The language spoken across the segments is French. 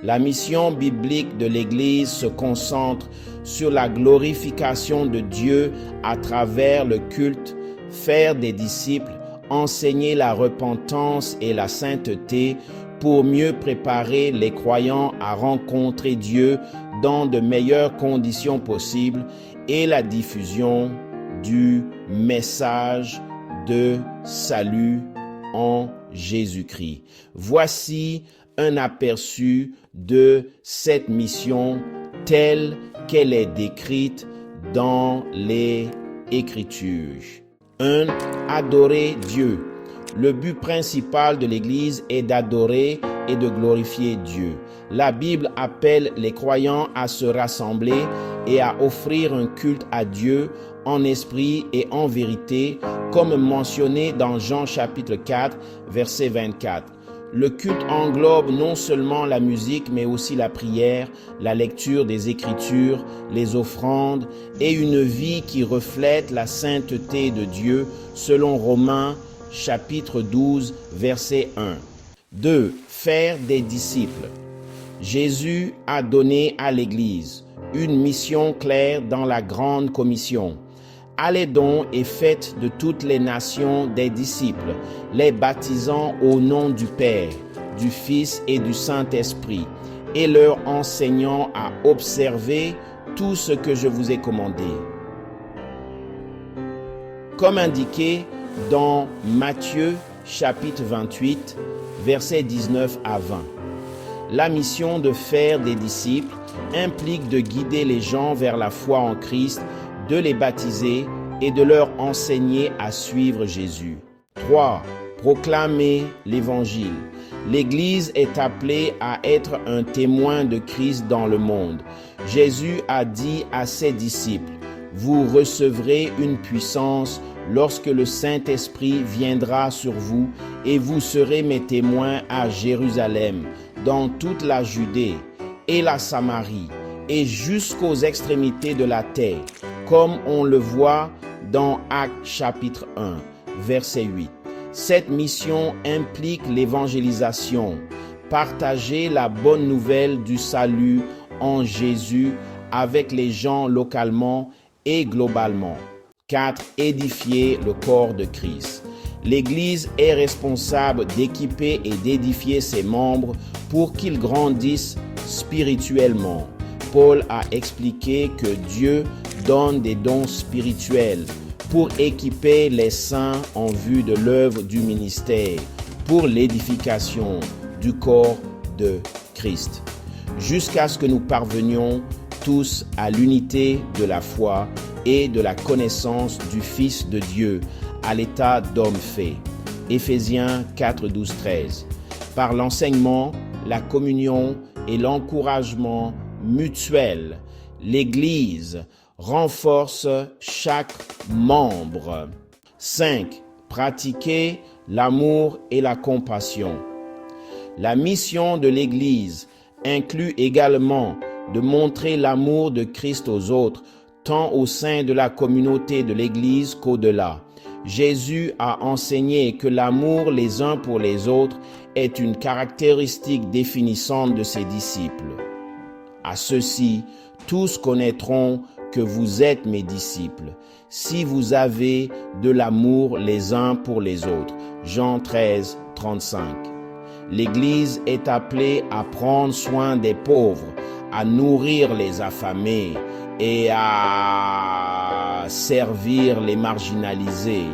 La mission biblique de l'Église se concentre sur la glorification de Dieu à travers le culte, faire des disciples, enseigner la repentance et la sainteté pour mieux préparer les croyants à rencontrer Dieu dans de meilleures conditions possibles et la diffusion du message de salut en Jésus-Christ. Voici un aperçu de cette mission telle qu'elle est décrite dans les Écritures. 1. Adorer Dieu. Le but principal de l'Église est d'adorer et de glorifier Dieu. La Bible appelle les croyants à se rassembler et à offrir un culte à Dieu en esprit et en vérité, comme mentionné dans Jean chapitre 4, verset 24. Le culte englobe non seulement la musique, mais aussi la prière, la lecture des Écritures, les offrandes et une vie qui reflète la sainteté de Dieu, selon Romains chapitre 12, verset 1. 2. Faire des disciples. Jésus a donné à l'Église une mission claire dans la grande commission. Allez donc et faites de toutes les nations des disciples, les baptisant au nom du Père, du Fils et du Saint-Esprit, et leur enseignant à observer tout ce que je vous ai commandé. Comme indiqué dans Matthieu chapitre 28, versets 19 à 20. La mission de faire des disciples implique de guider les gens vers la foi en Christ, de les baptiser et de leur enseigner à suivre Jésus. 3. Proclamer l'Évangile. L'Église est appelée à être un témoin de Christ dans le monde. Jésus a dit à ses disciples, « Vous recevrez une puissance lorsque le Saint-Esprit viendra sur vous et vous serez mes témoins à Jérusalem, dans toute la Judée et la Samarie et jusqu'aux extrémités de la terre, comme on le voit dans Actes chapitre 1, verset 8. Cette mission implique l'évangélisation, partager la bonne nouvelle du salut en Jésus avec les gens localement et globalement. 4. Édifier le corps de Christ. L'Église est responsable d'équiper et d'édifier ses membres pour qu'ils grandissent spirituellement. Paul a expliqué que Dieu donne des dons spirituels pour équiper les saints en vue de l'œuvre du ministère, pour l'édification du corps de Christ, jusqu'à ce que nous parvenions tous à l'unité de la foi et de la connaissance du Fils de Dieu, à l'état d'homme fait. Éphésiens 4, 12, 13. Par l'enseignement, la communion et l'encouragement mutuel, l'Église renforce chaque membre. 5. Pratiquer l'amour et la compassion. La mission de l'Église inclut également de montrer l'amour de Christ aux autres, tant au sein de la communauté de l'Église qu'au-delà. Jésus a enseigné que l'amour les uns pour les autres est une caractéristique définissante de ses disciples. À ceux-ci, tous connaîtront que vous êtes mes disciples, si vous avez de l'amour les uns pour les autres. Jean 13, 35. L'Église est appelée à prendre soin des pauvres, à nourrir les affamés et à servir les marginalisés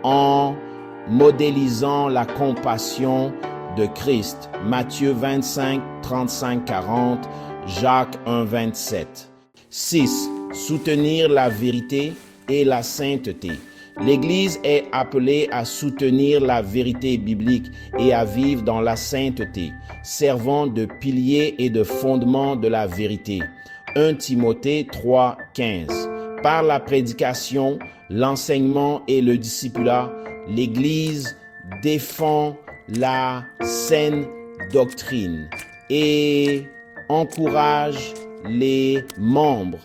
en modélisant la compassion de Christ. Matthieu 25, 35, 40, Jacques 1, 27. 6. Soutenir la vérité et la sainteté. L'Église est appelée à soutenir la vérité biblique et à vivre dans la sainteté, servant de pilier et de fondement de la vérité. 1 Timothée 3, 15. Par la prédication, l'enseignement et le discipulat, l'Église défend la saine doctrine et encourage les membres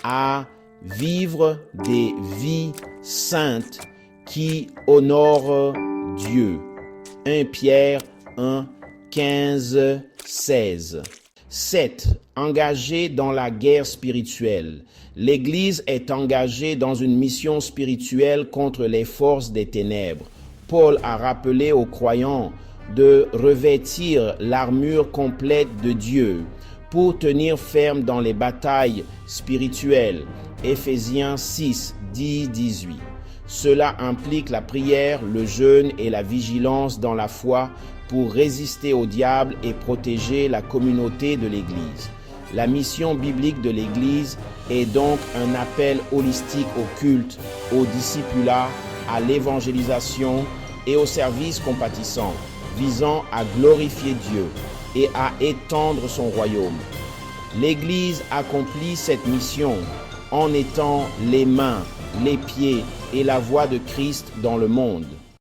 à vivre des vies saintes qui honorent Dieu. 1 Pierre 1, 15, 16. 7. Engagé dans la guerre spirituelle. L'Église est engagée dans une mission spirituelle contre les forces des ténèbres. Paul a rappelé aux croyants de revêtir l'armure complète de Dieu pour tenir ferme dans les batailles spirituelles. Éphésiens 6, 10-18. Cela implique la prière, le jeûne et la vigilance dans la foi pour résister au diable et protéger la communauté de l'Église. La mission biblique de l'Église est donc un appel holistique au culte, au discipulat, à l'évangélisation et au service compatissant, visant à glorifier Dieu et à étendre son royaume. L'Église accomplit cette mission en étant les mains, les pieds et la voix de Christ dans le monde.